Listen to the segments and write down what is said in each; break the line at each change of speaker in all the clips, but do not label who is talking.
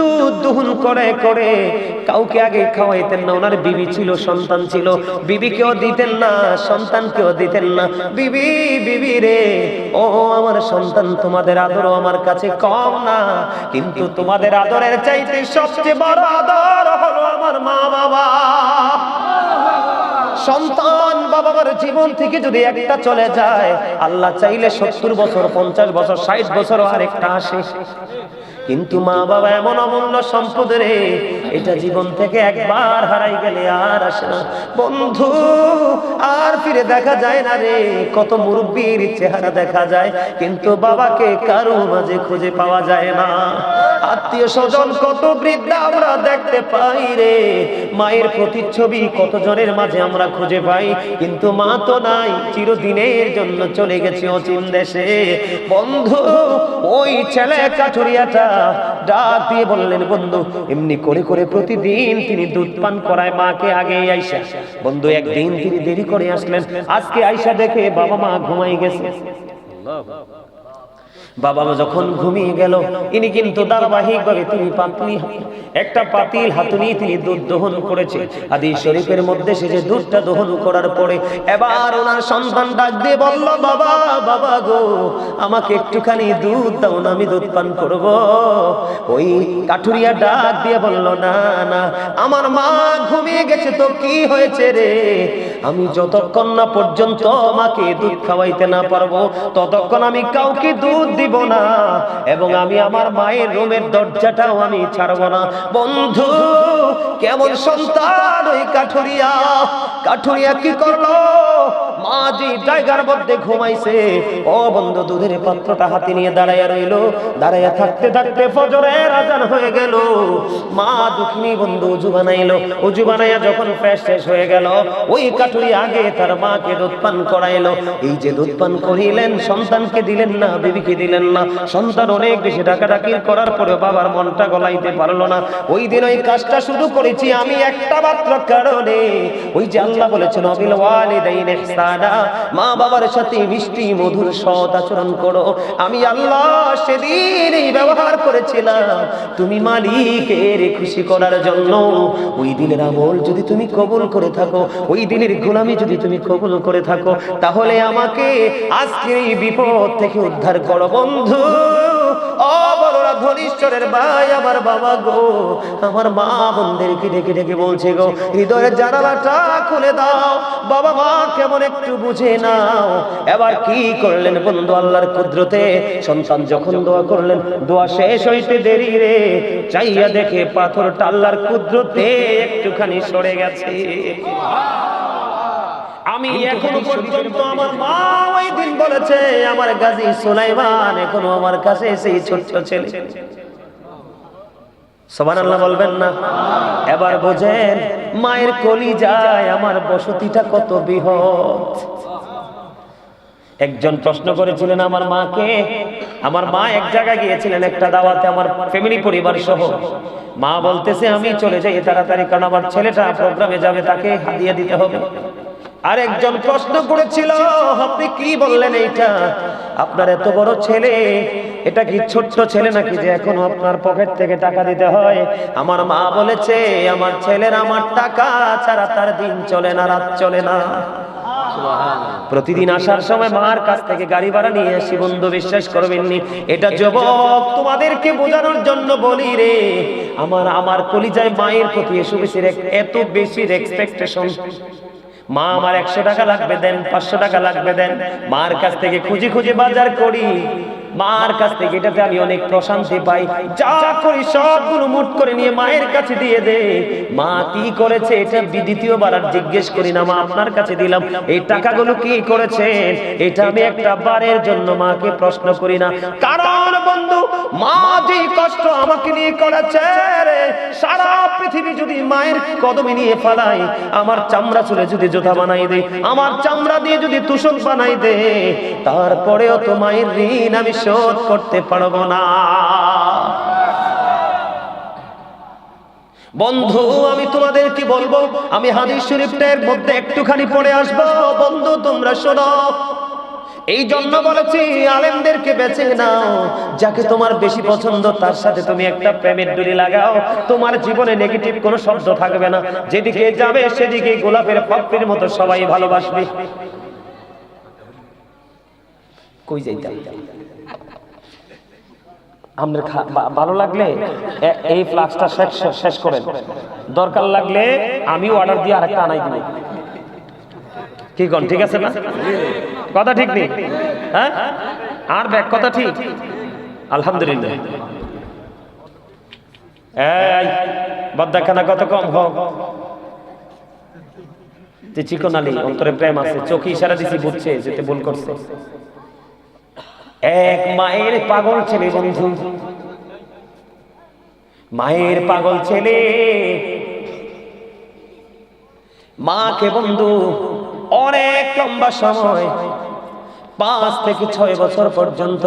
দুধ দহন করে করে কাউকে আগে খাওয়াইতেন না। ওনার বিবি ছিল, সন্তান ছিল, বিবিকেও দিতেন না, সন্তানকেও দিতেন না। বিবি, বিবি রে, ও আমার সন্তান, তোমাদের আদরও আমার কাছে কম না, কিন্তু তোমাদের আদরের চাইতে সবচেয়ে বড় আদর হলো আমার মা বাবা। সন্তান বাবার জীবন থেকে যদি একটা চলে যায়, আল্লাহ চাইলে 70 বছর, 50 বছর, 60 বছরও আরেকটা আসে। কিন্তু মা বাবা এমন অমূল্য সম্পদ রে, এটা জীবন থেকে একবার হারাই গেলে আর আসে না বন্ধু, আর ফিরে দেখা যায় না রে। কত মুরব্বির চেহারা দেখা যায়, কিন্তু বাবাকে কারো মাঝে খুঁজে পাওয়া যায় না। আত্মীয় স্বজন কত বৃদ্ধা আমরা দেখতে পাই রে, মায়ের প্রতিচ্ছবি কত জনের মাঝে আমরা খুঁজে পাই, কিন্তু মা তো নাই, চিরদিনের জন্য চলে গেছে অচিন দেশে। বন্ধু, ওই ছেলে কাঠুরিয়াটা ডাক দিয়ে বললেন, বন্ধু, এমনি করে করে প্রতিদিন তিনি দুধ পান করায় মাকে আগে আইসা। বন্ধু, একদিন তিনি দেরি করে আসলেন, আজকে আইসা দেখে বাবা মা ঘুমাই গেছে। বাবা মা যখন ঘুমিয়ে গেল, ইনি কিন্তু ধারাবাহিকভাবে তিনি একটা পাতিল হাতুড়ি তিনি দুধ দহন করেছে। হাদিস শরীফের মধ্যে সে যে দুধটা দহন করার পরে এবার ওনার সন্তান ডাক দিয়ে বলল, বাবা, বাবা গো, আমাকে একটুখানি দুধ দাও না, আমি দুধ পান করব। ওই কাঠুরিয়া ডাক দিয়ে বলল, না না, আমার মা ঘুমিয়ে গেছে তো কি হয়েছে রে, আমি যতক্ষণ না পর্যন্ত আমাকে দুধ খাওয়াইতে না পারবো ততক্ষণ আমি কাউকে দুধ দিব না, এবং আমি আমার মায়ের রুমের দরজাটাও আমি ছাড়বো না। বন্ধু, কেমন সন্তান ওই কাঠুরিয়া! কাঠুরিয়া কি করলো? মা যে জায়গার মধ্যে ঘুমাইছে, ও বন্ধু, দুধের পাত্রটা হাতে নিয়ে দাঁড়াইয়া রইল। দাঁড়াইয়া থাকতে থাকতে ফজরের আজান হয়ে গেল। মা দুঃখিনী বন্ধু উজু বানাইলো। উজু বানাইয়া যখন ফ্রেশ শেষ হয়ে গেল, ওই কাঠুরিয়া আগে তার মাকে দুধ পান করাইলো। এই যে দুধ পান করিলেন, সন্তানকে দিলেন না, বিবিকে দিলেন না। সন্তান অনেক বেশি ডাকাডাকি করার পরে বাবার মনটা গলাইতে পারলো না। ওই দিন ওই কাজটা শুরু করেছি আমি একটা মাত্র কারণে, ওই যে আল্লাহ বলেছেন, অবিল ওয়ালিদাইনি ইহসানা, মা বাবার সাথে মিষ্টি মধুর সৎ আচরণ করো। আমি আল্লাহ সেদিন এই ব্যবহার করেছিলাম তুমি মালিকের খুশি করার জন্য। ওই দিনের আমল যদি তুমি কবুল করে থাকো, ওই দিনের গোলামি যদি তুমি কবুল করে থাকো, তাহলে আমাকে আজকের এই বিপদ থেকে উদ্ধার করো। বন্ধু, ও বড়রা, ধনীশ্বরের ভাই, আমার বাবা গো, আমার মা বোনদেরকে ডেকে ডেকে বলছে গো, হৃদয়ের জানালাটা খুলে দাও, বাবা মা কেমন একটু বুঝে নাও। এবার কি করলেন বন্ধু, আল্লাহর কুদরতে সন্তান যখন দোয়া করলেন, দোয়া শেষ হইতে দেরি রে, চাইয়া দেখে পাথরটা আল্লাহর কুদরতে একটুখানি সরে গেছে। আমি এখনো পর্যন্ত, আমার মা ওই দিন বলেছে, আমার গাজী সুলাইমান এখনো আমার কাছে সেই ছোট্ট ছেলে। সুবহানাল্লাহ বলবেন না? এবার বোঝেন মায়ের কলিজায় আমার বসতিটা কত বৃহৎ। একজন প্রশ্ন করেছিলেন আমার মাকে, আমার মা এক জায়গায় গিয়েছিলেন একটা দাওয়াতে, আমার ফ্যামিলি পরিবার সহ। মা বলতেছে, আমি চলে যাই তাড়াতাড়ি, কারণ আমার ছেলেটা প্রোগ্রামে যাবে, তাকে হাদিয়া দিতে হবে। আর একজন প্রশ্ন করেছিল, আপনি কি বললেন এইটা? আপনার এত বড় ছেলে, এটা কি ছোট্ট ছেলে নাকি যে এখনো আপনার পকেট থেকে টাকা দিতে হয়? আমার মা বলেছে, আমার ছেলের আমার টাকা ছাড়া তার দিন চলে না, রাত চলে না। প্রতিদিন আসার সময় মার কাছ থেকে গাড়ি ভাড়া নিয়ে আসি। বন্ধু, বিশ্বাস করবেননি, এটা যুবক তোমাদেরকে বোঝানোর জন্য বলি রে, আমার কলিজায় মায়ের প্রতি এত বেশি এক্সপেকটেশন। মা আমার 100 টাকা লাগবে দেন, 500 টাকা লাগবে দেন, মার কাছ থেকে খুঁজে খুঁজে বাজার করি। মার কাছ থেকে এটাতে আমি অনেক প্রশান্তি পাই। যা করি সবগুলো মুট করে নিয়ে মায়ের কাছে দিয়ে দে। মা কি করেছে এটা দ্বিতীয়বার আর জিজ্ঞেস করি না, মা আপনার কাছে দিলাম, এই টাকাগুলো কি করেছেন এটা আমি একটা বারের জন্য মাকে প্রশ্ন করি না। কারণ বন্ধু, মা যে কষ্ট আমাকে নিয়ে করেছে রে, সারা পৃথিবী যদি মায়ের কদমে নিয়ে ফেলাই, আমার চামড়া চুলে যদি জোতা বানাই দেই, আমার চামড়া দিয়ে যদি তুষক বানাই দে, তারপরেও তো মায়ের ঋণ আমি শোধ করতে পারবো না। বন্ধু, আমি তোমাদের কি বলবো, আমি হাদিস শরীফের মধ্যে একটুখানি পড়ে আসবো। বন্ধু, তোমরা শোনো, এই জন্য বলেছি আলেমদেরকে বেছে নাও, যাকে তোমার বেশি পছন্দ তার সাথে তুমি একটা প্রেমের ডুরি লাগাও, তোমার জীবনে নেগেটিভ কোনো শব্দ থাকবে না, যেদিকে যাবে সেদিকে গোলাপের পাপড়ির মতো সবাই ভালোবাসবে। কই যাইতাম আমাদের ভালো লাগলে এই ফ্লাক্সটা শেষ করেন, দরকার লাগলে আমি অর্ডার দিয়ে আরেকটা আনাই দিব। কি কোন ঠিক আছে না? কথা ঠিক নেই? হ্যাঁ, আর ব্যাক কথা ঠিক। আলহামদুলিল্লাহ। এই বদ্দাখানা কত কম হোক, যে চিকন আলী অন্তরে প্রেম আছে, চোখে ইশারা দিছি বুঝছে যেতে ভুল করছে। এক মায়ের পাগল ছেলে বন্ধু, মায়ের পাগল ছেলে মাকে বন্ধু অনেক লম্বা সময় 5 থেকে 6 বছর পর্যন্ত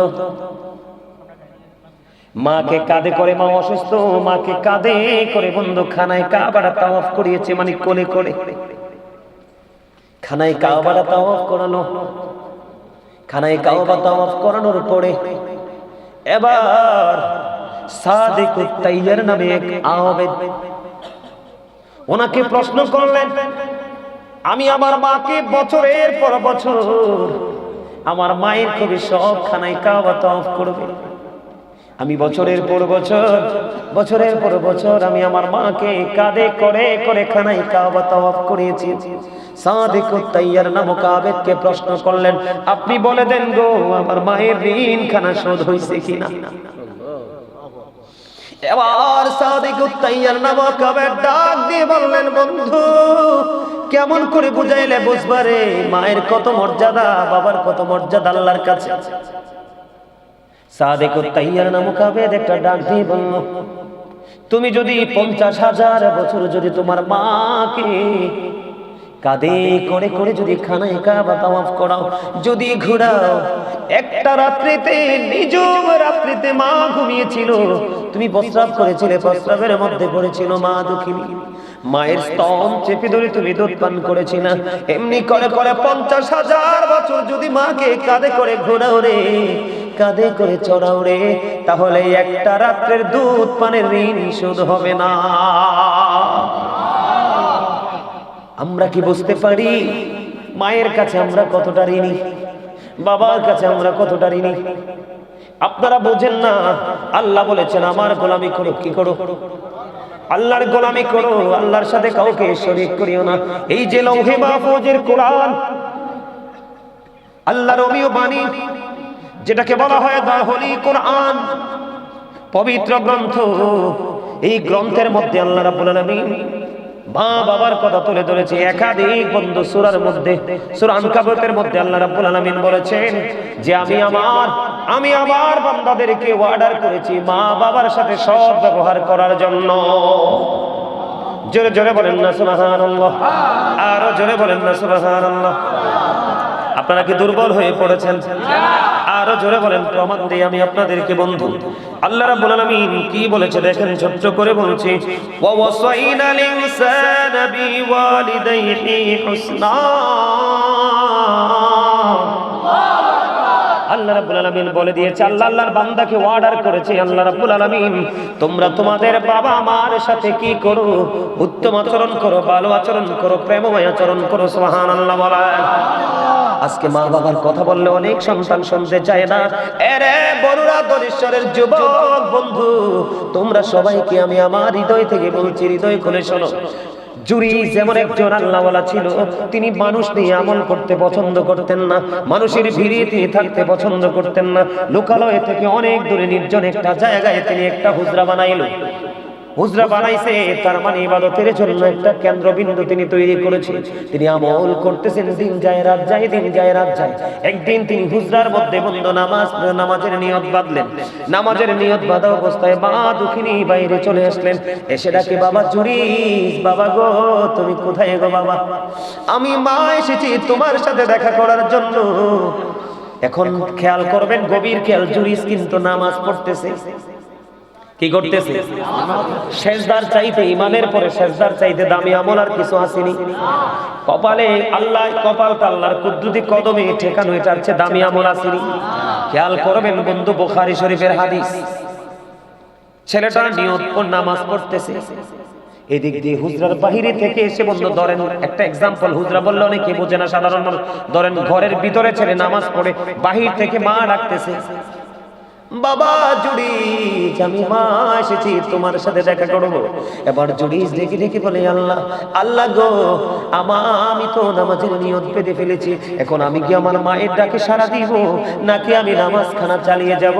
মাকে কাঁধে করে, মা অসুস্থ, মাকে কাঁধে করে বন্ধু খানায় কাবাটা তাওয়াফ করিয়েছে, মানে কোলে কোলে খানায় কাবাটা তাওয়াফ করানো। খানায় কাবা তাওয়াফ করানোর পরে এবার সাদিকুত তাইয়ার নামে এক আবেদ ওনাকে প্রশ্ন করলেন, আমি আমার মাকে বছরের পর বছর, আমার মায়ের খুবই শখ খানায় কাবা তাওয়াফ করবে, আমি বছরের পর বছর আমি আমার মাকে কাঁধে করে করে খানায় কাবা তাওয়াফ করিয়েছি। সাদিকুত তাইয়ার নামক আবেদকে প্রশ্ন করলেন, আপনি বলে দেন গো আমার মায়ের ঋণ খানা শোধ হইছে কিনা। এবার সাদিকুত তাইয়ার নামক আবেদ ডাক দিয়ে বললেন, বন্ধু কেমন করে বুঝাইলে বুঝবারে, মায়ের কত মর্যাদা, বাবার কত মর্যাদা আল্লাহর কাছে। সাদিকুত তাইয়ার নামক আবেদ একটা ডাক দিয়ে বলল, তুমি যদি 50,000 বছর যদি তোমার মাকে কাঁধে করে করে যদি খানায় কাবা তাওয়াফ করাও, যদি ঘোরাও, একটা রাত্রিতে, নিঝুম রাত্রিতে মা ঘুমিয়েছিল, তুমি প্রস্রাব করেছিলে, প্রস্রাবের মধ্যে পড়েছিল মা দুঃখিনী, মায়ের স্তন চেপে ধরে তুমি দুধ পান করেছিলে, এমনি করে করে 50,000 বছর যদি মাকে কাঁধে করে ঘোরাও রে, কাঁধে করে চড়াও রে, তাহলে একটা রাত্রের দুধ পানের ঋণ শোধ হবে না। আমরা কি বুঝতে পারি মায়ের কাছে আমরা কতটা ঋণী, বাবার কাছে আমরা কতটা ঋণী? আপনারা বোঝেন না, আল্লাহ বলেছেন আমার গোলামি করো। কি করো? আল্লাহর গোলামি করো, আল্লাহর সাথে কাউকে শরীক করিও না। এই যে লৌহে মাহফুজের কোরআন, আল্লাহর অমীয় বাণী, যেটাকে বলা হয় দারহলি কোরআন, পবিত্র গ্রন্থ, এই গ্রন্থের মধ্যে আল্লাহ রাব্বুল আলামিন মা বাবার কথা তুলে ধরেছে একাধিক বন্ধু সূরার মধ্যে। সূরা আনকাবুতের মধ্যে আল্লাহ রাব্বুল আলামিন বলেছেন যে আমি আমার বান্দাদেরকে অর্ডার করেছি মা বাবার সাথে সৎ ব্যবহার করার জন্য। জোরে জোরে বলেন না সুবহানাল্লাহ, আরো জোরে বলেন না সুবহানাল্লাহ। আপনারা কি দুর্বল হয়ে পড়েছেন? আরো জোরে বলেন, প্রমাণ দিই আমি আপনাদেরকে বন্ধু। আল্লাহ রাব্বুল আলামিন কি বলেছে দেখেন, ছোট্ট করে বলছি, ওয়া ওয়াসাইনাল ইনসানা বিওয়ালিদাইহি হুসনা। আল্লাহ রাব্বুল আলামিন বলে দিয়েছে, আল্লাহর বান্দাকে অর্ডার করেছে আল্লাহ রাব্বুল আলামিন, তোমরা তোমাদের বাবা মার সাথে কি করো? উত্তম আচরণ করো, ভালো আচরণ করো, প্রেমময় আচরণ করো। সুবহানাল্লাহ বলেন। আজকে মা বাবার কথা বললে অনেক সন্তান শুনতে চায় না। এরে বড়রা, দরিশ্বরের যুবক বন্ধু, তোমরা সবাইকে আমি আমার হৃদয় থেকে বলছি, হৃদয় খুলে শোনো। জুরিস যেমন একজন আল্লাহওয়ালা ছিল, তিনি মানুষ নিয়ে আমল করতে পছন্দ করতেন না, মানুষের ভিড়ে তিনি থাকতে পছন্দ করতেন না। লোকালয় থেকে অনেক দূরে নির্জন একটা জায়গায় তিনি একটা হুজরা বানাইলো। হুজরা বানাইছে, তার মানে ইবাদতের জন্য একটা কেন্দ্রবিন্দু তিনি তৈরি করেছেন। তিনি আমল করতেছেন, দিন যায় রাত যায়, দিন যায় রাত যায়। একদিন তিনি হুজরার মধ্যে বন্ধ নামাজের নিয়ত বাঁধলেন। নামাজের নিয়ত বাঁধা অবস্থায় মা দুঃখিনী বাইরে চলে আসলেন। এসে ডাকে, বাবা জুরিস, বাবা গো তুমি কোথায় গো বাবা? আমি মা এসেছি তোমার সাথে দেখা করার জন্য। এখন খেয়াল করবেন, গভীর খেয়াল, জুরিস কিন্তু নামাজ পড়তেছে। কি করতেছে? সেজদার চাইতে, ইমানের পরে সেজদার চাইতে দামি আমল আর কিছু আসেনি। কপালে আল্লাহ, কপালটা আল্লাহর কুদরতি কদমে ঠেকানো, এটার চেয়ে দামি আমল আসেনি। খেয়াল করবেন বন্ধু, বুখারী শরীফের হাদিস। ছেলেটা নিয়ত করে নামাজ পড়তেছে, এদিক দিয়ে হুজরার বাহিরে থেকে এসে বন্ধু, ধরেন একটা এক্সাম্পল, হুজরা বললে অনেকে বোঝে না সাধারণ মানুষ, ধরেন ঘরের ভিতরে ছেলে নামাজ পড়ে, বাহির থেকে মা ডাকতেছে, বাবা জুড়িস, আমি মা এসেছি তোমার সাথে দেখা করবো। এবার জুড়িস ডেকে ডেকে বলে, আল্লাহ আল্লাহ গো, আমি তো নামাজের নিয়ত বেঁধে ফেলেছি, এখন আমি কি আমার মায়ের ডাকে সাড়া দিব নাকি আমি নামাজ খানা চালিয়ে যাব?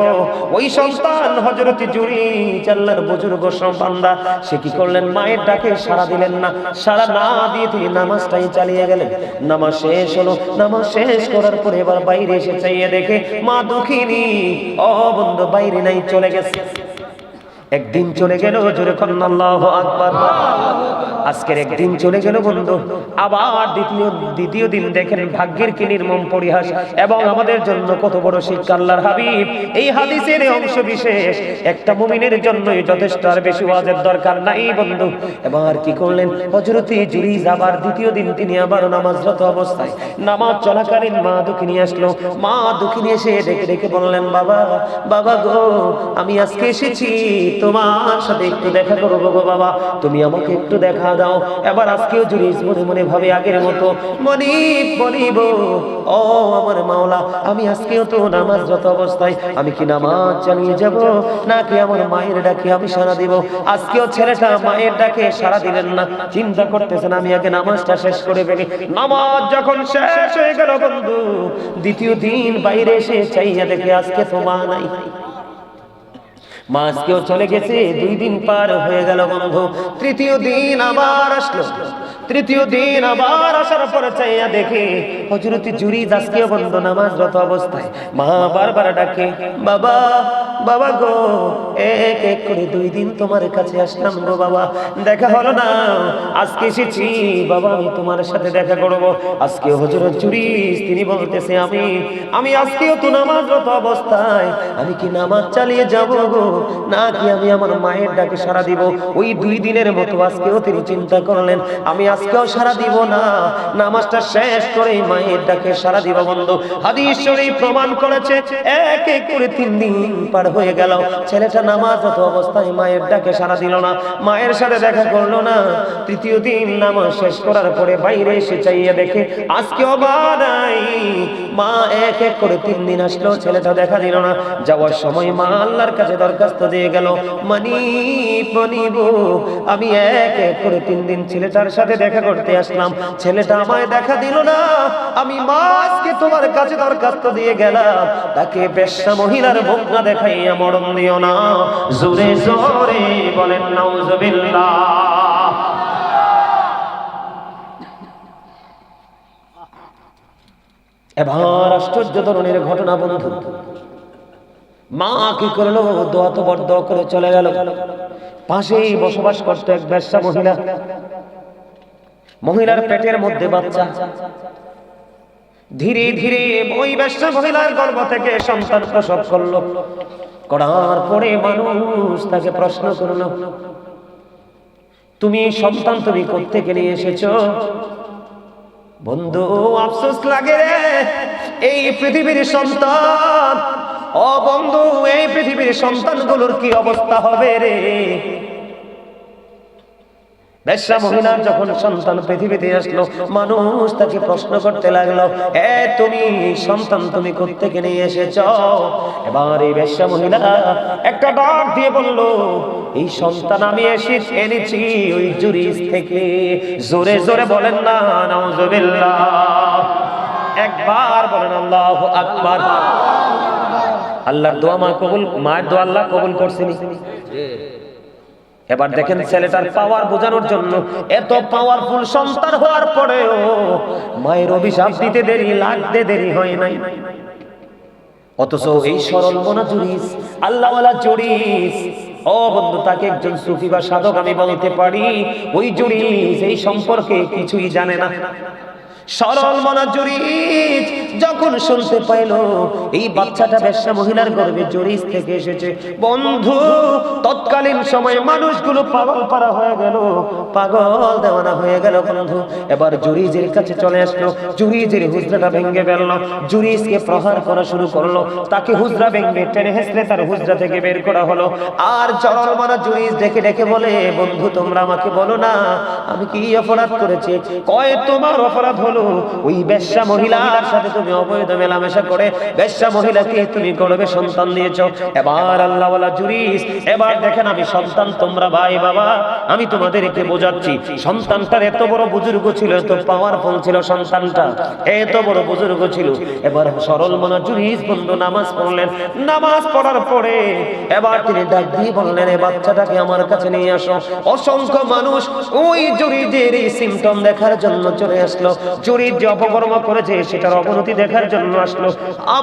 ওই সন্তান হযরত জুড়িস, আল্লাহর বুজুর্গ বান্দা, সে কি করলেন? মায়ের ডাকে সাড়া দিলেন না, সাড়া না দিয়ে তিনি নামাজটাই চালিয়ে গেলেন। নামাজ শেষ হলো, নামাজ শেষ করার পরে এবার বাইরে এসে চাইয়ে দেখে মা দুঃখিনী, বন্ধু বাইরে নাই, চলে গেছে। একদিন চলে গেল, জোরে করেন আল্লাহু আকবার। আজকের একদিন চলে গেল বন্ধু, আবার দ্বিতীয় দিন দেখেন ভাগ্যের কি নির্মম পরিহাস, এবং আমাদের জন্য কত বড় শিক্ষা। আল্লাহর হাবিব এই হাদিসের অংশ বিশেষ একটা মুমিনের জন্যই যথেষ্ট, আর বেশি ওয়াজের দরকার নাই বন্ধু। এবার কি করলেন হযরত জুরিজ? আবার দ্বিতীয় দিন তিনি আবার নামাজরত অবস্থায়, নামাজ চলাকালীন মা দুঃখিনী আসলো। মা দুঃখিনী এসে ডেকে ডেকে বললেন, বাবা বাবা গো, আমি আজকে এসেছি তোমার সাথে একটু দেখা করবো গো বাবা, তুমি আমাকে একটু দেখা দাও। এবার আজকেও জুরিস মনে মনে ভাবে আগের মতো, মনিব ও আমার মাওলা, আমি আজকেও তো নামাজরত অবস্থায়, আমি কি নামাজ চালিয়ে যাব নাকি আমার মায়ের ডাকে আমি সাড়া দিব? আজকেও ছেলেটা মায়ের ডাকে সাড়া দিলেন না, চিন্তা করতেছেন আমি আগে নামাজটা শেষ করে ফেলি। নামাজ যখন শেষ হয়ে গেল বন্ধু, দ্বিতীয় দিন বাইরে এসে চাইয়া দেখে আজকে তো মা নাই। মা আজকেও চলে গেছে, 2 দিন পার হয়ে গেল বন্ধু। তৃতীয় দিন আবার আসলো, তৃতীয় দিন আবার আসার পরে চাইয়া দেখে হযরত জুরিজ আজকেও বন্ধু নামাজরত অবস্থায়। মা বারবার ডাকে, বাবা বাবা গো, এক এক করে 2 দিন তোমার কাছে আসলাম গো বাবা, দেখা হলো না, আজকে এসেছি বাবা, আমি তোমার সাথে দেখা করব। আজকে হযরত জুরিজ তিনি বলতেছে, আমি আজকেও তো নামাজরত অবস্থায়, আমি কি নামাজ চালিয়ে যাব গো নাকি আমি আমার মায়ের ডাকে সাড়া দিব? ওই 2 দিনের মতো আজকেও তিনি চিন্তা করলেন, আমি আজকেও সাড়া দিব না, নামাজটা শেষ করে মায়ের ডাকে সাড়া দিব বন্ধু। হাদিস শরীফ প্রমাণ করেছে, এক এক করে 3 দিন পার হয়ে গেল, ছেলেটা নামাজরত অবস্থায় মায়ের ডাকে সাড়া দিল না, মায়ের সাথে দেখা করলো না। তৃতীয় দিন নামাজ শেষ করার পরে বাইরে এসে চাইয়ে দেখে আজকেও মা নাই। মা এক এক করে 3 দিন আসলো, ছেলেটা দেখা দিল না। যাওয়ার সময় মা আল্লাহর কাছে দরখাস্ত দিয়ে গেল, মনিব, আমি এক এক করে 3 দিন ছেলেটার সাথে দেখা করতে আসলাম, ছেলেটা আমায় দেখা দিল না, আমি মা আজকে তোমার কাছে দরখাস্ত দিয়ে গেলাম, তাকে বেশ্যা মহিলার মুখ না দেখাইয়া মরণ দিও না। জোরে জোরে বলেন নাউজুবিল্লাহ। এবার আশ্চর্য ধরনের ঘটনা বন্ধু, মা কি করলো? দোয়া তো বড় দোয়া করে চলে গেল। পাশেই বসবাস করতো এক বেশ্যা মহিলা, মহিলার পেটের মধ্যে বাচ্চা। ধীরে ধীরে ওই বেশ্যা মহিলার গর্ভ থেকে সন্তান প্রসব করলো। করার পরে মানুষ তাকে প্রশ্ন করলো, তুমি সন্তান তুমি কোত্থেকে নিয়ে এসেছো? বন্ধু আফসোস লাগে রে, এই পৃথিবীর সন্তান, ও বন্ধু এই পৃথিবীর সন্তানগুলোর কি অবস্থা হবে রে? বেশ্যা মহিলার যখন সন্তান পৃথিবীতে আসলো, মানুষ তাকে প্রশ্ন করতে লাগলো, তুমি সন্তান তুমি কোত্থেকে নিয়ে এসেছো? এবার এই বেশ্যা মহিলা একটা ডাক দিয়ে বলল, এই সন্তান আমি এনেছি ওই জুরিজ থেকে। জোরে জোরে বলেন না নাউজুবিল্লাহ। একবার বলেন আল্লাহু আকবার। আল্লাহর দোয়া মা কবুল, মায়ের দোয়া আল্লাহ কবুল করছেন। এবার দেখেন ছেলেটার পাওয়ার বোঝানোর জন্য, এত পাওয়ারফুল সন্তান হওয়ার পরেও মায়ের অভিশাপ দিতে লাগতে দেরি হয় নাই। অথচ এই সরল মনা জুরিস, আল্লাহওয়ালা জুরিস, ও বন্ধু তাকে একজন সুফি বা সাধক আমি বলতে পারি, ওই জুরিস এই সম্পর্কে কিছুই জানে না। সরল মনা জুরিজ যখন শুনতে পাইল এই বাচ্চাটা বেশ্যা মহিলার গর্ভে জুরিজ থেকে এসেছে, বন্ধু তৎকালীন সময়ে মানুষগুলো পাগল পারা হয়ে গেল, পাগল দেওয়ানা হয়ে গেল বন্ধু। এবার জুরিজের কাছে চলে আসলো, জুরিজের হুজরাটা ভেঙে ফেলল, জুরিজকে প্রহার করা শুরু করলো, তাকে হুজরা ভেঙে টেনে হেসলে তার হুজরা থেকে বের করা হলো। আর সরল মনা জুরিজ ডেকে ডেকে বলে, বন্ধু তোমরা আমাকে বলো না আমি কি অপরাধ করেছি? কয় তোমার অপরাধ হলো ওই বেশ্যা মহিলার সাথে তুমি অবৈধ মেলামেশা করে বেশ্যা মহিলাকে তুমি গর্ভে সন্তান দিয়েছো। এবার আল্লাহ ওয়ালা জুরিজ, এবার দেখেন আমি সন্তান, তোমরা ভাই বাবা আমি তোমাদেরকে বোঝাচ্ছি, সন্তানটার এত বড় বুজুর্গ ছিল, এত পাওয়ারফুল ছিল সন্তানটা, এত বড় বুজুর্গ ছিল। এবার সরল মনা জুরিজ বন্ধু নামাজ পড়লেন, নামাজ পড়ার পরে এবার তিনি ডাক দিয়ে বললেন, এই বাচ্চাটাকে আমার কাছে নিয়ে আসো। অসংখ্য মানুষ ওই জুরিজের এই সিমটম দেখার জন্য চলে আসলো, জুরিজ যে অপকর্ম করেছে সেটার অবনতি দেখার জন্য আসলো।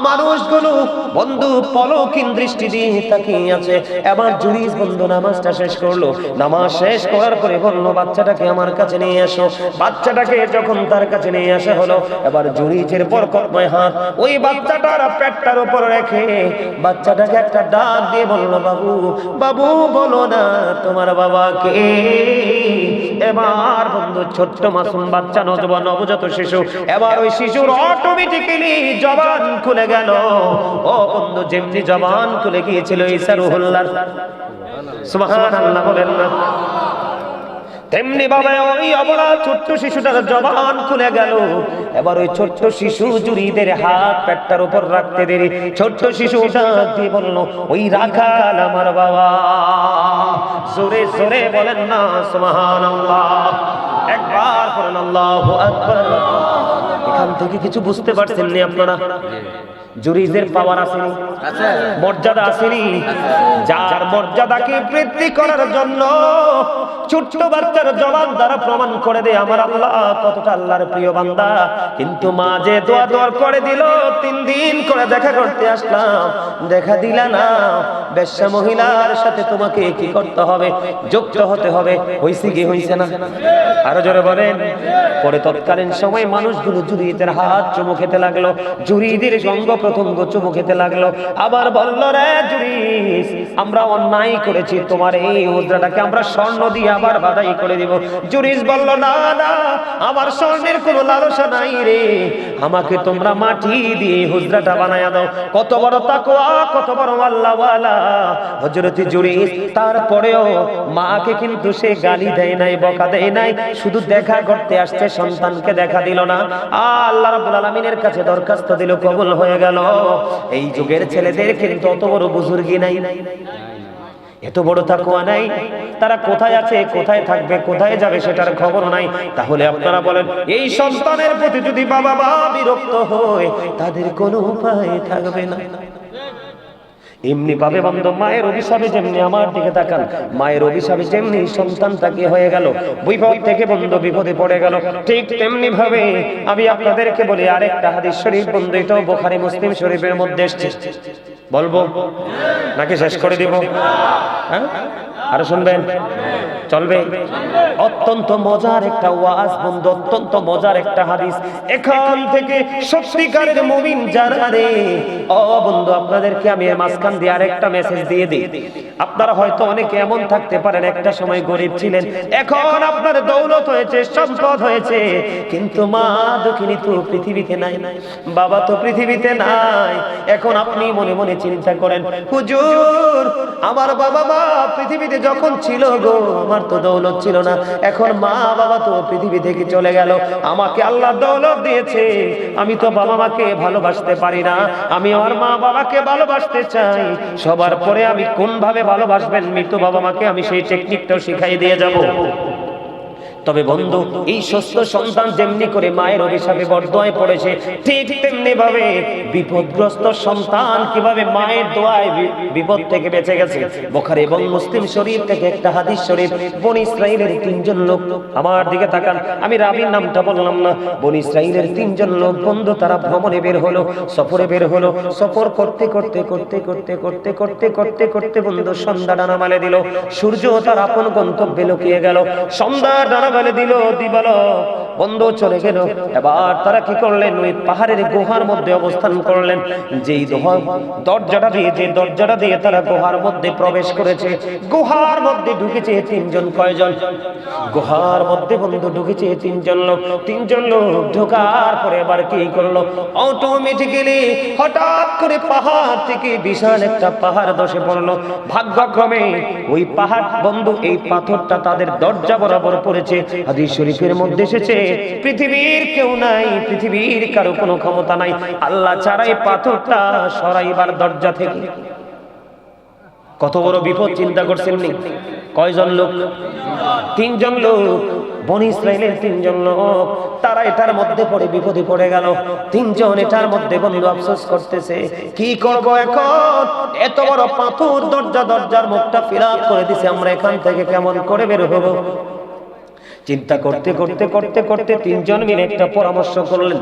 মানুষগুলো বন্ধু পলকিন দৃষ্টি দিয়ে তাকিয়ে আছে। এবার জুরিজ বন্ধু নামাজটা শেষ করলো, নামাজ শেষ করার পরে বললো, বাচ্চাটাকে আমার কাছে নিয়ে আসো। বাচ্চাটাকে যখন তার কাছে নিয়ে আসা হলো, এবার জুরিজের বরকতময় হাত ওই বাচ্চাটার পেটটার উপর রেখে বাচ্চাটাকে একটা ডাক দিয়ে বললো, বাবু বাবু বলো না তোমার বাবা কে? এবার বন্ধু ছোট্ট মাসুম বাচ্চা, নবজাত শিশু, এবার ওই শিশুর অটোমেটিক্যালি জবান খুলে গেল। ও বন্ধু যেমনি জবান খুলে গিয়েছিল ঈসা রুহুল্লাহ, সুবহানাল্লাহ বলেন না, তেমনি ভাবে ওই অবলা ছোট্ট শিশুটার জবান খুলে গেল। এবার ওই ছোট্ট শিশু জুরিদের হাত পেটটার উপর রাখতে দেরি ছোট্ট শিশুটা দিয়ে বলল, ওই রাখাল আমার বাবা। জোরে জোরে বলেন না সুবহানাল্লাহ, একবার বলেন আল্লাহু আকবার। এখান থেকে কিছু বুঝতে পারছেন নি আপনারা? জুরিজের পাওয়ার আসেনি, মর্যাদা আসেনি। যার মর্যাদাকে বৃদ্ধি করার জন্য ছোট্ট বাচ্চার জবান দ্বারা প্রমাণ করে দেয় আমার আল্লাহ কতটা আল্লাহর প্রিয় বান্দা। কিন্তু মা যে দোয়া দোয়া করে দিল, 3 দিন করে দেখা করতে আসলাম, দেখা দিলা না। বেশ্যা মহিলার সাথে তোমাকে কি করতে হবে? যুক্ত হতে হবে। হইছে কি হইছে না? আরো জোরে বলেন। পরে তৎকালীন সময় মানুষগুলো জুরিদের হাত চুমু খেতে লাগলো, জুরিদের অঙ্গ প্রত্যঙ্গ চুমু খেতে লাগলো। আবার বলল, রে জুরিজ আমরা অন্যায় করেছি, তোমার এই হুজরাটাকে আমরা স্বর্ণ দিয়ে আবার বাধাই করে দিব। জুরিজ বলল, না না আমার স্বর্ণের কোনো লালসা নাই রে, আমাকে তোমরা মাটি দিয়ে হুজরাটা বানায়া দাও। কত বড় তাকওয়া, কত বড় আল্লাহওয়ালা হযরত জুরিজ। তারপরেও মাকে কিন্তু সে গালি দেয় নাই, বকা দেয় নাই, শুধু দেখা করতে আসছে, সন্তানকে দেখা দিল না। আল্লাহ রাব্বুল আলামিনের কাছে দরখাস্ত দিল, কবুল হয়ে গেল। এই যুগের ছেলেদের কিন্তু অত বড় বুজুর্গি নাই, এত বড় তাকওয়া নাই। তারা কোথায় আছে, কোথায় থাকবে, কোথায় যাবে সেটার খবর নাই। তাহলে আপনারা বলেন, এই সন্তানের প্রতি যদি বাবা মা বিরক্ত হয় তাদের কোনো উপায় থাকবে না। এমনি ভাবে বন্ধ মায়ের অভিশাপে যেমনি, আমার দিকে তাকান, মায়ের অভিশাপে যেমনি সন্তানটাকে হয়ে গেল, বিপদ থেকে বন্ধ বিপদে পড়ে গেল, ঠিক তেমনি ভাবে আমি আপনাদেরকে বলি আরেকটা হাদিস শরীফ বন্ধু, এটাও বুখারী মুসলিম শরীফের মধ্যে এসেছে। বলবো নাকি শেষ করে দিব? হ্যাঁ আরো শুনবেন? চলবে? অত্যন্ত মজার একটা ওয়াজ বন্ধু, অত্যন্ত মজার একটা হাদিস। এখান থেকে সত্যিকারের মুমিন যারা রে, ও বন্ধু আপনাদেরকে আমি মাঝখান দিয়ে আরেকটা মেসেজ দিয়ে দিই। আপনারা হয়তো অনেকে এমন থাকতে পারেন, একটা সময় গরিব ছিলেন, এখন আপনার দৌলত হয়েছে, সম্পদ হয়েছে, কিন্তু মা দুঃখিনী তো পৃথিবীতে নাই, বাবা তো পৃথিবীতে নাই। এখন আপনি মনে মনে চিন্তা করেন, হুজুর আমার বাবা মা পৃথিবীতে যখন ছিল গো, আমার তো দৌলত ছিল না, এখন মা বাবা তো পৃথিবী থেকে চলে গেল, আমাকে আল্লাহ দৌলত দিয়েছে, আমি তো বাবা মাকে ভালোবাসতে পারি না, আমি আমার মা বাবাকে ভালোবাসতে চাই। সবার পরে আমি কোন ভাবে ভালোবাসবেন মৃত বাবা মাকে, আমি সেই টেকনিকটাও শিখাই দিয়ে যাব। তবে বন্ধু এই সুস্থ সন্তান যেমনি করে মায়ের অভিশাপে বরদোয়ায় পড়েছে, ঠিক তেমনি ভাবে বিপদগ্রস্ত সন্তান কিভাবে মায়ের দোয়ায় বিপদ থেকে বেঁচে গেছে। বুখারী এবং মুসলিম শরীফ থেকে একটা হাদিস শরীফ, বনি ইসরাইলের 3 জন লোক, আমার দিকে তাকান, আমি রাবীর নামটা বললাম না, বনি ইসরাইলের 3 জন লোক বন্ধু, তারা ভ্রমণে বের হলো, সফরে বের হলো। সফর করতে করতে করতে করতে করতে করতে করতে করতে বন্ধু সন্ধ্যা ডানা মেলে দিল, সূর্য তার আপন গন্তব্যে লুকিয়ে গেল। সন্ধ্যা ডানা মেলে দিল, দিবালো বন্ধু চলে গেল। এবার তারা কি করলেন, ওই পাহাড়ের গুহার মধ্যে অবস্থান করলেন। যেই দরজাটা দিয়ে তারা গুহার মধ্যে প্রবেশ করেছে, গুহার মধ্যে ঢুকেছে তিনজন। কয়জন? গুহার মধ্যে বন্ধু ঢুকেছে তিনজন লোক। তিনজন লোক ঢোকার পরে এবার কি করলো, অটোমেটিক্যালি হঠাৎ করে পাহাড় থেকে বিশাল একটা পাহাড় ধসে পড়লো। ভাগ্যক্রমে ওই পাহাড় বন্ধু, এই পাথরটা তাদের দরজা বরাবর পড়েছে। হাদিস শরীফের মধ্যে এসেছে, পৃথিবীর কেউ নাই, পৃথিবীর কারো কোনো ক্ষমতা নাই আল্লাহ ছাড়াই পাথরটা সরাইবার দরজা থেকে। কত বড় বিপদ চিন্তা করছেন নি? কয়জন লোক? তিনজন লোক, বনি ইসরাইলের তিনজন লোক। তারা এটার মধ্যে পড়ে বিপদে পড়ে গেল। তিনজন এটার মধ্যে বন্ধু আফসোস করতেছে, কি করব এখন? এত বড় পাথর দরজার মুখটা ফিরাপ করে দিছে, আমরা এখান থেকে কেমন করে বের হব? চিন্তা করতে করতে করতে করতে তিনজন মিলে একটা পরামর্শ করলেন।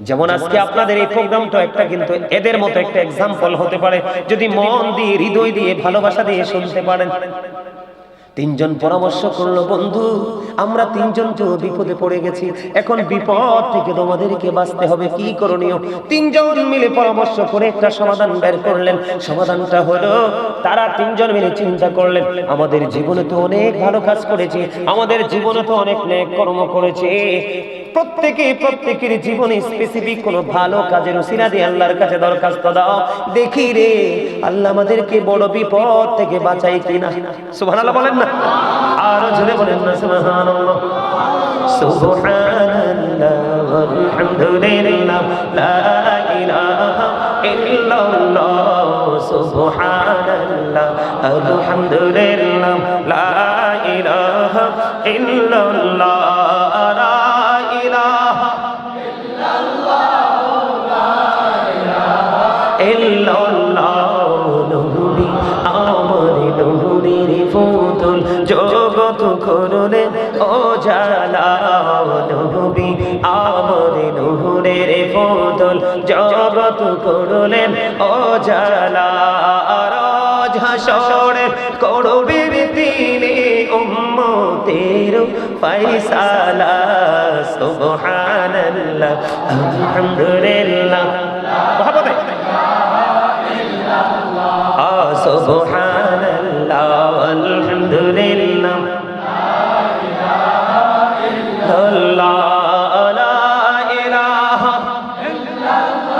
যেমন আজকে আপনাদের এই প্রোগ্রামটা একটা কিন্তু এদের মতো একটা এক্সাম্পল হতে পারে, যদি মন দিয়ে, হৃদয় দিয়ে, ভালোবাসা দিয়ে শুনতে পারেন। তিনজন পরামর্শ করলো, বন্ধু আমরা তিনজন তো বিপদে পড়ে গেছি, এখন বিপদ থেকে তোমাদেরকে বাঁচতে হবে, কি করণীয়? তিনজন মিলে পরামর্শ করে একটা সমাধান বের করলেন। সমাধানটা হলো, তারা তিনজন মিলে চিন্তা করলেন, আমাদের জীবনে তো অনেক ভালো কাজ করেছি, আমাদের জীবনে তো অনেক নেক কর্ম করেছি, প্রত্যেকের জীবনে স্পেসিফিক কোনো ভালো কাজের উসিলা দিয়ে আল্লাহর কাছে দরখাস্ত দাও, দেখি রে আল্লাহ আমাদেরকে বড় বিপদ থেকে বাঁচাই কিনা। সুবহানাল্লাহ বলেন না? আর জোরে বলেন না সুবহানাল্লাহ। সুবহানাল্লাহ আলহামদুলিল্লাহ লা ইলাহা ইল্লাল্লাহ। সুবহানাল্লাহ আলহামদুলিল্লাহ লা ইলাহা ইল্লাল্লাহ। জগত করলে ও জালা নবী আমার নূরের ফুতুল, জগত করলেন ও জালা। রোজ হাসরে করবেন তিনি উম্মতের ফয়সালা। সুবহানাল্লাহ আলহামদুলিল্লাহ মহব্বতে সুবহানাল্লাহ আলহামদুলিল্লাহ লা ইলাহা ইল্লাল্লাহ লা ইলাহা ইল্লাল্লাহ।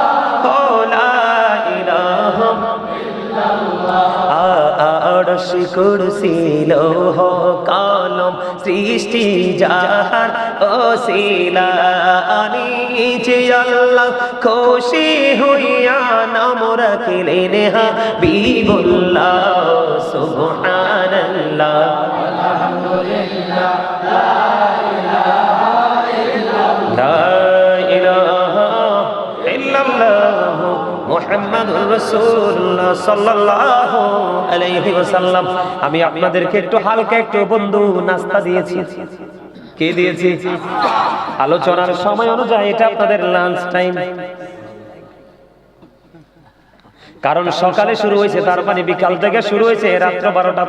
আরশ কুরসি লৌহ কলম সৃষ্টি জাহান ওসিলা নিচে আল্লাহ খুশি হইয়া নাম রাখলেন হাবিবুল্লাহ। সুবহানাল্লাহ আলহামদুলিল্লাহ লা ইলাহা ইল্লাল্লাহ মুহাম্মাদুর রাসূলুল্লাহ সাল্লাল্লাহু আলাইহি ওয়াসাল্লাম। আমি আপনাদেরকে একটু হালকা একটু বন্ধু নাস্তা দিয়েছি। কে দিয়েছি? আলোচনার সময় অনুযায়ী এটা আপনাদের লাঞ্চ টাইম। কারণ সকালে শুরু হয়েছে, তার মানে বিকাল থেকে শুরু হয়েছে, রাত্র 12টা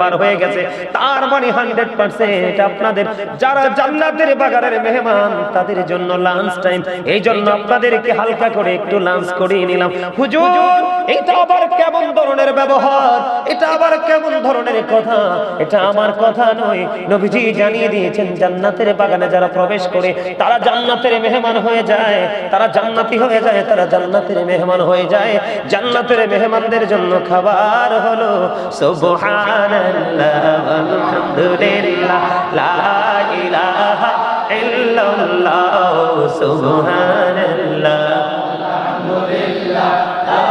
পার হয়ে গেছে, তার মানে 100% এটা আপনাদের যারা জান্নাতের বাগানের মেহমান তাদের জন্য লাঞ্চ টাইম। এই জন্য আপনাদেরকে হালকা করে একটু লাঞ্চ করিয়ে নিলাম। হুজুর এটা আবার কেমন ধরনের ব্যবহার, এটা আবার কেমন ধরনের কথা? এটা আমার কথা নয়, নবীজি জানিয়ে দিয়েছেন জান্নাতের বাগানে যারা প্রবেশ করে তারা জান্নাতের মেহমান হয়ে যায়, তারা জান্নাতি হয়ে যায়, তারা জান্নাতের মেহমান হয়ে যায়। জান্নাতের মেহমানদের জন্য খাবার হলো সুবহানাল্লাহ আলহামদুলিল্লাহ লা ইলাহা ইল্লাল্লাহ। সুবহানাল্লাহ আলহামদুলিল্লাহ লা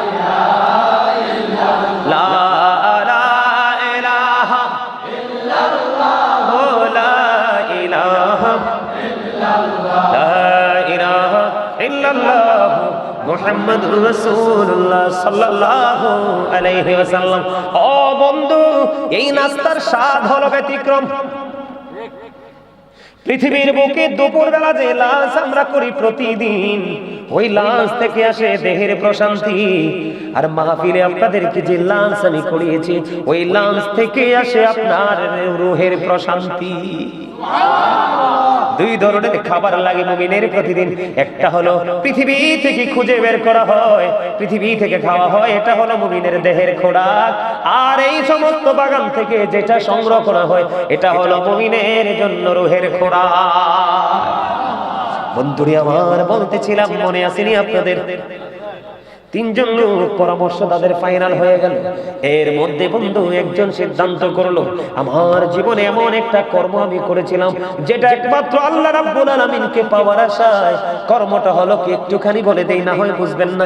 ইলাহা ইল্লাল্লাহ লা ইলাহা ইল্লাল্লাহ লা ইলাহা ইল্লাল্লাহ লা ইলাহা ইল্লাল্লাহ মুহাম্মাদুর রাসূলুল্লাহ সাল্লাল্লাহু আলাইহি ওয়াসাল্লাম। ও বন্ধু, এই নাস্তার স্বাদ হলো ব্যতিক্রম। পৃথিবীর বুকে দুপুরবেলা যে লাঞ্চ আমরা করি প্রতিদিন, ওই লাঞ্চ থেকে আসে দেহের প্রশান্তি। আর মাহফিলে আপনাদেরকে যে লাঞ্চ আমি করিয়েছি, ওই লাঞ্চ থেকে আসে আপনার রূহের প্রশান্তি। দুই ধরনের খাবার লাগে মুমিনের প্রতিদিন। একটা হলো পৃথিবী থেকে খুঁজে বের করা হয়, পৃথিবী থেকে খাওয়া হয়, এটা হলো মুমিনের দেহের খোরাক। আর এই সমস্ত বাগান থেকে যেটা সংগ্রহ করা হয়, এটা হলো মুমিনের জন্য রূহের খোরাক। বন্ধুরে আমার, বলতেছিলাম মনে আসেনি আপনাদের? তিনজন লোক পরামর্শ তাদের ফাইনাল হয়ে গেল। এর মধ্যে বন্ধু একজন সিদ্ধান্ত করলো, আমার জীবনে এমন একটা কর্ম আমি করেছিলাম যেটা একমাত্র আল্লাহ রাব্বুল আলামিনকে পাওয়ার আশায়। কর্মটা হলো কি, একটুখানি বলে দেই, না হয় বুঝবেন না।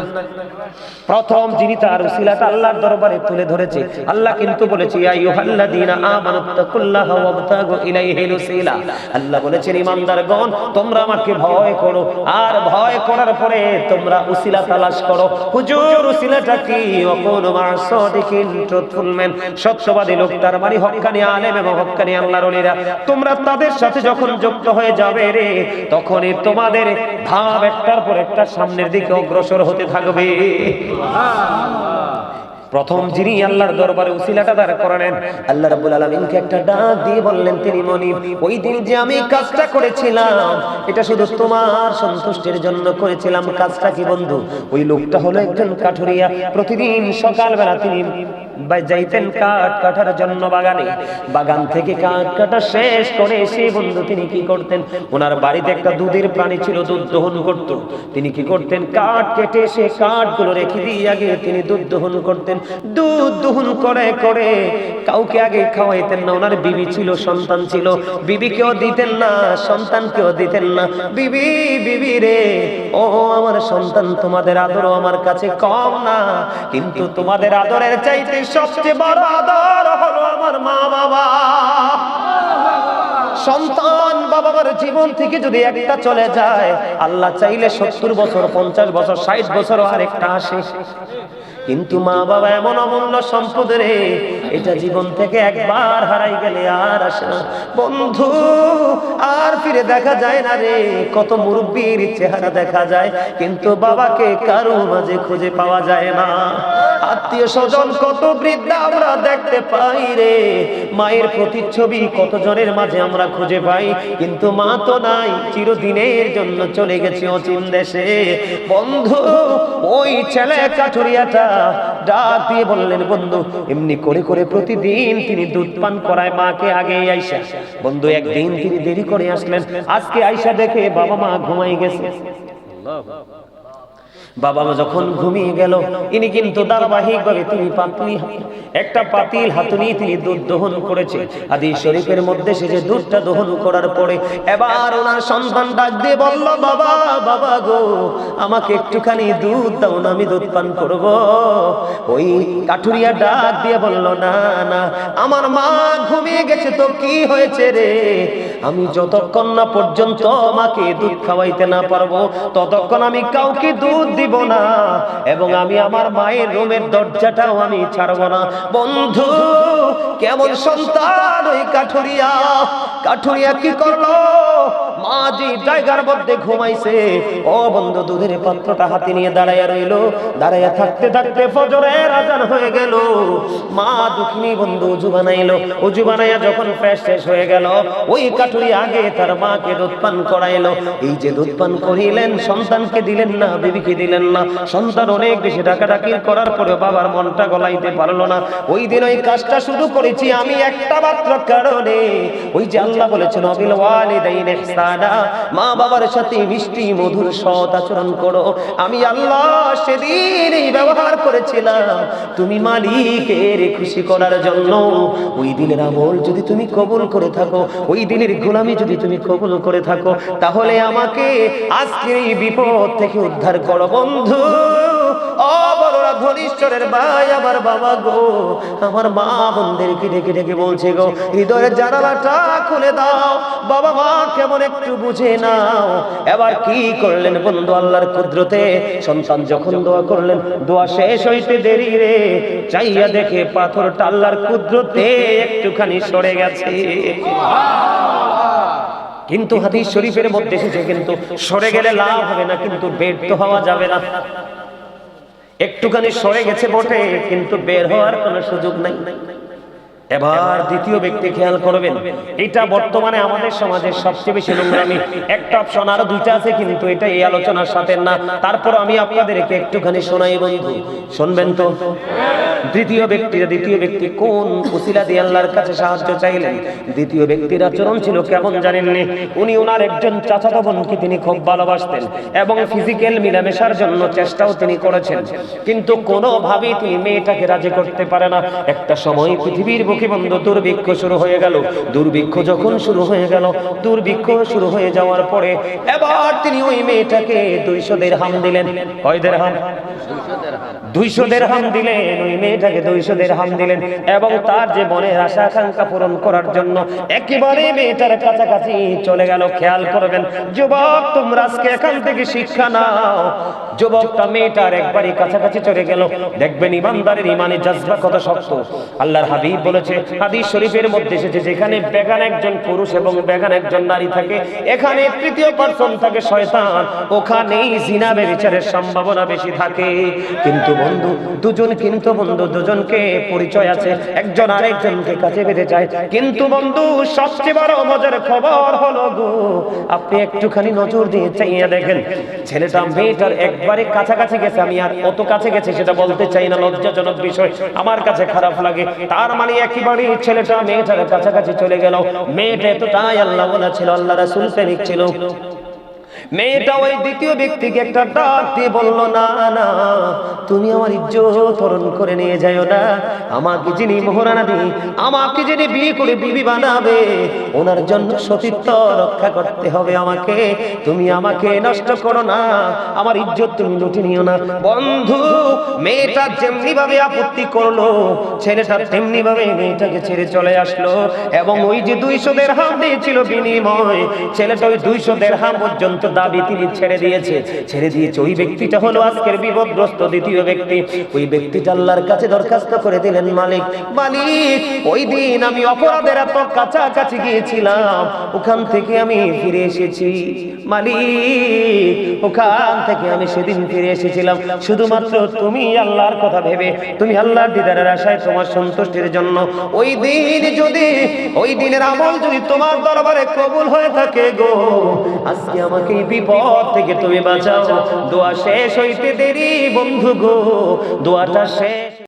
প্রথম যিনি তার উসিলাটা আল্লাহর দরবারে তুলে ধরেছে, আল্লাহ কিন্তু বলেছে ইয়া আইয়ুহাল্লাযীনা আমানুত্তাকুল্লাহা ওয়াবতাগু ইলাইহিল ওসিলা। আল্লাহ বলেছেন ঈমানদারগণ, তোমরা আমাকে ভয় করো, আর ভয় করার পরে তোমরা উসিলা তালাশ করো। হুজুর উসিলাটা কি? ওয়াকুনু মা'আস সাদিকিন, ট্রুথফুল ম্যান, সত্যবাদী লোক, তার মানে হক্কানি আলেম এবং হক্কানি আল্লাহর ওলিরা। তোমরা তাদের সাথে যখন যুক্ত হয়ে যাবে রে, তখনই তোমাদের ধাপ একটার পর একটা সামনের দিকে অগ্রসর হতে থাকবে। প্রথম যিনি আল্লাহর দরবারে উসিলাটা দাঁড় করালেন, আল্লাহ রাব্বুল আলামিনকে একটা ডাক দিয়ে বললেন, তিনি মনিব, ওই দিন যে আমি কাজটা করেছিলাম, এটা শুধু তোমার সন্তুষ্টির জন্য করেছিলাম। কাজটা কি বন্ধু? ওই লোকটা হলো একজন কাঠুরিয়া। প্রতিদিন সকালবেলা তিনি যাইতেন কাঠ কাটার জন্য বাগানে। বাগান থেকে কাঠ কাটা শেষ করে এসে বন্ধু তিনি কি করতেন? ওনার বাড়িতে একটা দুধের প্রাণী ছিল, দুধ দহন করত। তিনি কি করতেন? কাঠ কেটে এসে কাঠগুলো রেখে দিয়ে আগে তিনি দুধ দহন করতেন। দুধ দহন করে করে কাউকে আগে খাওয়াইতেন না। ওনার বিবি ছিল, সন্তান ছিল, বিবিকেও দিতেন না, সন্তানকেও দিতেন না। বিবি, বিবি রে, ও আমার সন্তান, তোমাদের আদরও আমার কাছে কম না, কিন্তু তোমাদের আদরের চাইতে সবচেয়ে বড় আদর হলো আমার মা বাবা। সন্তান বাবা মার জীবন থেকে যদি একটা চলে যায়, আল্লাহ চাইলে 70 বছর, 50 বছর, 60 বছরও আরেকটা আসে। কিন্তু মা বাবা এমন অমূল্য সম্পদ রে, এটা জীবন থেকে একবার হারাই গেলে আর আসে না বন্ধু, আর ফিরে দেখা যায় না রে। কত মুরব্বির চেহারা দেখা যায়, কিন্তু বাবাকে কারো মাঝে খুঁজে পাওয়া যায় না। আত্মীয় স্বজন কত বৃদ্ধা আমরা দেখতে পাই রে, মায়ের প্রতিচ্ছবি কত জনের মাঝে আমরা খুঁজে পাই, কিন্তু মা তো নাই, চিরদিনের জন্য চলে গেছে অচিন দেশে। বন্ধু, ওই ছেলে কাঠুরিয়াটা ডাক দিয়ে বললেন, বন্ধু, এমনি করে করে প্রতিদিন তিনি দুধ পান করায় মাকে আগে আইসা। বন্ধু, একদিন তিনি দেরি করে আসলেন। আজকে আইসা দেখে বাবা মা ঘুমাই গেছে। বাবা মা যখন ঘুমিয়ে গেল, ইনি কিন্তু ধারাবাহিকভাবে তিনি একটা পাতিল হাতুড়ি তিনি দুধ দহন করেছে। হাদিস শরীফের মধ্যে সে যে দুধটা দহন করার পরে এবার ওনার সন্তান ডাক দিয়ে বলল, বাবা, বাবা গো, আমাকে একটুখানি দুধ দাও না, আমি দুধ পান করব। ওই কাঠুরিয়া ডাক দিয়ে বলল, না না, আমার মা ঘুমিয়ে গেছে তো কি হয়েছে রে? আমি যতক্ষণ না পর্যন্ত আমাকে দুধ খাওয়াইতে না পারবো, ততক্ষণ আমি কাউকে দুধ দিব না, এবং আমি আমার মায়ের রুমের দরজাটাও আমি ছাড়বো না। বন্ধু, কেমন সন্তান ওই কাঠুরিয়া! কাঠুরিয়া কি করলো? মা যে জায়গার মধ্যে ঘুমাইছে, ও বন্ধু, দুধের পাত্রটা হাতে নিয়ে দাঁড়াইয়া রইল। দাঁড়াইয়া থাকতে থাকতে ফজরের আজান হয়ে গেল। মা দুঃখিনী বন্ধু উজু বানাইলো। উজু বানাইয়া যখন ফ্রেশ শেষ হয়ে গেল, ওই কাঠুরিয়া আগে তার মাকে দুধ পান করাইলো। এই যে দুধ পান করিলেন, সন্তানকে দিলেন না, বিবিকে দিলেন না। সন্তান অনেক বেশি ডাকাডাকি করার পরে বাবার মনটা গলাইতে পারলো না। ওই দিন ওই কাজটা শুরু করেছি আমি একটা মাত্র কারণে। ওই যে আল্লাহ বলেছেন, অবিল ওয়ালিদাইন ইহসানা, মা বাবার সাথে মিষ্টি মধুর সৎ আচরণ করো। আমি আল্লাহ সেদিন এই ব্যবহার করেছিলাম তুমি মালিকের খুশি করার জন্য। ওই দিনের আমল যদি তুমি কবুল করে থাকো, ওই দিনের গোলামি যদি তুমি কবুল করে থাকো, তাহলে আমাকে আজকে এই বিপদ থেকে উদ্ধার করো। বন্ধু, ও বড়রা, ধনীশ্বরের ভাই, আমার বাবা গো, আমার মা বোনদেরকে ডেকে ডেকে বলছে গো, হৃদয়ের জানালাটা খুলে দাও, বাবা মা কেমন একটু বুঝে নাও। এবার কি করলেন বন্ধু? আল্লাহর কুদরতে সন্তান যখন দোয়া করলেন, দোয়া শেষ হইতে দেরি রে, চাইয়া দেখে পাথরটা আল্লাহর কুদরতে একটুখানি সরে গেছে। কিন্তু হাদিস শরীফের মধ্যে এসেছে কিন্তু সরে গেলে লাভ হবে না, কিন্তু বের তো হওয়া যাবে না। একটুখানি সরে গেছে বটে, কিন্তু বের হওয়ার কোনো সুযোগ নাই। এবার দ্বিতীয় ব্যক্তি খেয়াল করবেন, এটা বর্তমানে আমাদের সমাজের সবচেয়ে বেশি নোংরামি। একটা অপশন, আরো দুইটা আছে, কিন্তু এটা এই আলোচনার সাথে না। তারপর আমি আপনাদেরকে একটুখানি শোনাই বন্ধু, শুনবেন তো? দ্বিতীয় ব্যক্তি কোন উসিলা দিয়ে আল্লাহর কাছে সাহায্য চাইলেন? দ্বিতীয় ব্যক্তির আচরণ ছিল কেমন জানেননি? উনি ওনার একজন চাচাতো বোনকে তিনি খুব ভালোবাসতেন এবং ফিজিক্যাল মিলামেশার জন্য চেষ্টাও তিনি করেছেন, কিন্তু কোনোভাবেই তিনি মেয়েটাকে রাজি করতে পারে না। একটা সময় পৃথিবীর বুকে বন্ধু দুর্ভিক্ষ শুরু হয়ে গেল। দুর্ভিক্ষ যখন শুরু হয়ে গেল, দুর্ভিক্ষ শুরু হয়ে যাওয়ার পরে এবার তিনি ওই মেয়েটাকে 200 দিরহাম দিলেন। কয় দিরহাম? 200 দিরহাম দিলেন। ওই মেয়েটাকে 200 দিরহাম দিলেন এবং তার যে মনের আশা আকাঙ্ক্ষা পূরণ করার জন্য একেবারে মেয়েটার কাছাকাছি চলে গেল। খেয়াল করবেন যুবক, তোমরা আজকে এখান থেকে শিক্ষা নাও। যুবকটা মেয়েটার একবারই কাছাকাছি চলে গেল। দেখবেন ইমানদারের ইমানের জজবা কত শক্ত। আল্লাহর হাবিব বলেছে, হাদিস শরীফের মধ্যে এসেছে, যেখানে বেগান একজন পুরুষ এবং বেগান একজন নারী থাকে, এখানে তৃতীয় পারসন থাকে শয়তান, ওখানেই জিনা ব্যভিচারের সম্ভাবনা বেশি থাকে। কিন্তু বন্ধু দুজনকে পরিচয় আছে, একজন আরেকজনকে কাছে পেতে চায়। কিন্তু বন্ধু সবচেয়ে বড় মজার খবর হলো গো, আপনি একটুখানি নজর দিয়ে চাইয়া দেখেন, ছেলেটা মেয়েটার একবারে কাছাকাছি গেছে। আমি আর অত কাছে গেছে সেটা বলতে চাই না, লজ্জাজনক বিষয়, আমার কাছে খারাপ লাগে। তার মানে একেবারে ছেলেটা মেয়েটার কাছাকাছি চলে গেল। মেয়েটা এতটাই আল্লাহ বলা ছিল, আল্লাহ রাসূল প্রেমিক ছিল। মেয়েটা ওই দ্বিতীয় ব্যক্তিকে একটা ডাক দিয়ে বলল, না না, তুমি আমার ইজ্জত হরণ করে নিয়ে যাও না। আমাকে যিনি মোহরানা দিয়ে আমাকে যিনি বিয়ে করে বিবি বানাবে, ওনার জন্য সতীত্ব রক্ষা করতে হবে আমাকে। তুমি আমাকে নষ্ট করো না, আমার ইজ্জত তুমি লুটে নিও না। বন্ধু, মেয়েটা যেমনি ভাবে আপত্তি করলো, ছেলেটা তেমনি ভাবে মেয়েটাকে ছেড়ে চলে আসলো। এবং ওই যে 200 দিরহাম দিয়েছিল বিনিময়, ছেলেটা ওই 200 দিরহাম পর্যন্ত দাবি তিনি ছেড়ে দিয়েছে। ওই ব্যক্তিটা হলো আজকের বিপদগ্রস্ত দ্বিতীয় ব্যক্তি। ওই ব্যক্তিটা আল্লাহর কাছে দরখাস্ত করে দিলেন, মালিক, ওই দিন আমি অপরাধের এত কাছাকাছি গিয়েছিলাম, ওখান থেকে আমি ফিরে এসেছি। মালিক, ওখান থেকে আমি সেদিন ফিরে এসেছিলাম শুধুমাত্র তুমি আল্লাহর কথা ভেবে, তুমি আল্লাহর দিদারের আশায়, তোমার সন্তুষ্টির জন্য। ওই দিনের আমল যদি তোমার দরবারে কবুল হয়ে থাকে গো, আজকে আমাকে বিপদ থেকে তুমি বাঁচাও। দোয়া শেষ হইতে দেরি বন্ধু গো, দোয়াটা শেষ।